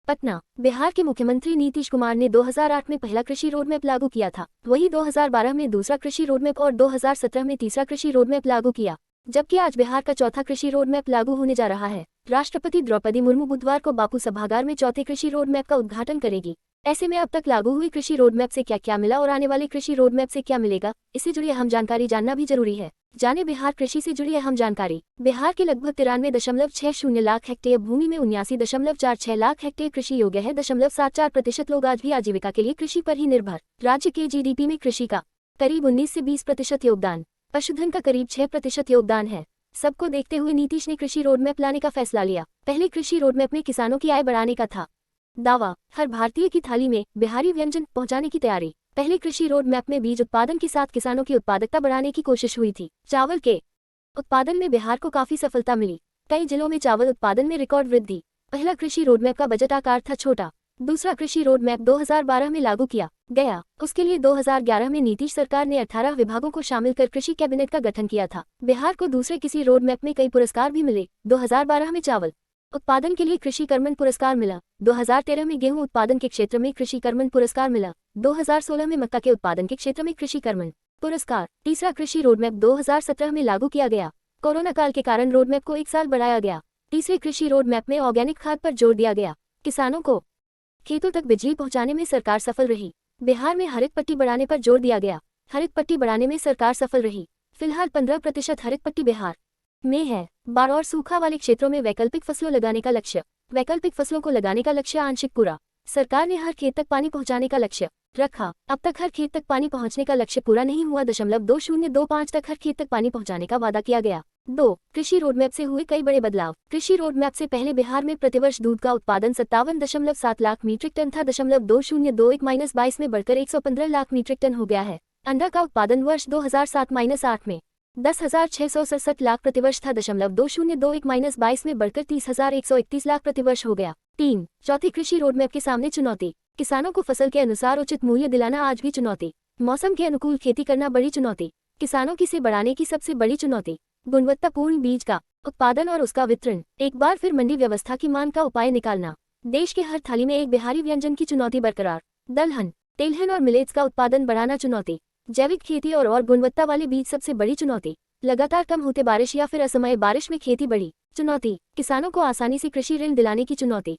पटना। बिहार के मुख्यमंत्री नीतीश कुमार ने 2008 में पहला कृषि रोडमैप लागू किया था, वहीं 2012 में दूसरा कृषि रोडमैप और 2017 में तीसरा कृषि रोडमैप लागू किया, जबकि आज बिहार का चौथा कृषि रोडमैप लागू होने जा रहा है। राष्ट्रपति द्रौपदी मुर्मू बुधवार को बापू सभागार में चौथे कृषि रोडमैप का उद्घाटन करेगी। ऐसे में अब तक लागू हुई कृषि रोडमैप से क्या क्या मिला और आने वाले कृषि रोडमैप से क्या मिलेगा, इससे जुड़ी अहम जानकारी जानना भी जरूरी है। जाने बिहार कृषि से जुड़ी अहम जानकारी। बिहार के लगभग 93.60 लाख हेक्टेयर भूमि में 79.46 लाख हेक्टेयर कृषि योग्य है। 74% लोग आज भी आजीविका के लिए कृषि पर ही निर्भर। राज्य के जीडीपी में कृषि का करीब 19 से 20% योगदान, पशुधन का करीब 6% योगदान है। सबको देखते हुए नीतीश ने कृषि रोडमैप लाने का फैसला लिया। पहले कृषि रोडमैप में किसानों की आय बढ़ाने का था दावा। हर भारतीय की थाली में बिहारी व्यंजन पहुंचाने की तैयारी। पहले कृषि रोड मैप में बीज उत्पादन के साथ किसानों की उत्पादकता बढ़ाने की कोशिश हुई थी। चावल के उत्पादन में बिहार को काफी सफलता मिली। कई जिलों में चावल उत्पादन में रिकॉर्ड वृद्धि। पहला कृषि रोडमैप का बजट आकार था छोटा। दूसरा कृषि रोडमैप 2012 में लागू किया गया। उसके लिए 2011 में नीतीश सरकार ने 18 विभागों को शामिल कर कृषि कैबिनेट का गठन किया था। बिहार को दूसरे किसी रोडमैप में कई पुरस्कार भी मिले। 2012 में चावल उत्पादन के लिए कृषि कर्मण पुरस्कार मिला। 2013 में गेहूं उत्पादन के क्षेत्र में कृषि कर्मण पुरस्कार मिला। 2016 में मक्का के उत्पादन के क्षेत्र में कृषि कर्मण पुरस्कार। तीसरा कृषि रोडमैप 2017 में लागू किया गया। कोरोना काल के कारण रोडमैप को 1 साल बढ़ाया गया। तीसरे कृषि रोडमैप में ऑर्गेनिक खाद पर जोर दिया गया। किसानों को खेतों तक बिजली पहुंचाने में सरकार सफल रही। बिहार में हरित पट्टी बढ़ाने पर जोर दिया गया। हरित पट्टी बढ़ाने में सरकार सफल रही। फिलहाल 15% हरित पट्टी बिहार में है। बाढ़ और सूखा वाले क्षेत्रों में वैकल्पिक फसलों लगाने का लक्ष्य। वैकल्पिक फसलों को लगाने का लक्ष्य आंशिक पूरा। सरकार ने हर खेत तक पानी पहुंचाने का लक्ष्य रखा। अब तक हर खेत तक पानी पहुंचने का लक्ष्य पूरा नहीं हुआ। 0.2025 तक हर खेत तक पानी पहुंचाने का वादा किया गया। 2. कृषि रोडमैप से हुए कई बड़े बदलाव। कृषि रोडमैप से पहले बिहार में प्रतिवर्ष दूध का उत्पादन 57.7 लाख मीट्रिक टन था। 2021-22 में बढ़कर 115 लाख मीट्रिक टन हो गया है। अंडा का उत्पादन वर्ष 2007-8 में 10,667 लाख प्रतिवर्ष था। 2021-22 में बढ़कर 30,131 लाख प्रतिवर्ष हो गया। 3. चौथी कृषि रोडमैप के सामने चुनौती। किसानों को फसल के अनुसार उचित मूल्य दिलाना आज भी चुनौती। मौसम के अनुकूल खेती करना बड़ी चुनौती। किसानों की से बढ़ाने की सबसे बड़ी चुनौती। गुणवत्तापूर्ण बीज का उत्पादन और उसका वितरण। एक बार फिर मंडी व्यवस्था की मांग का उपाय निकालना। देश के हर थाली में एक बिहारी व्यंजन की चुनौती बरकरार। दलहन, तेलहन और मिलेट्स का उत्पादन बढ़ाना चुनौती। जैविक खेती और गुणवत्ता वाले बीज सबसे बड़ी चुनौती। लगातार कम होते बारिश या फिर असमय बारिश में खेती बड़ी चुनौती। किसानों को आसानी से कृषि ऋण दिलाने की चुनौती।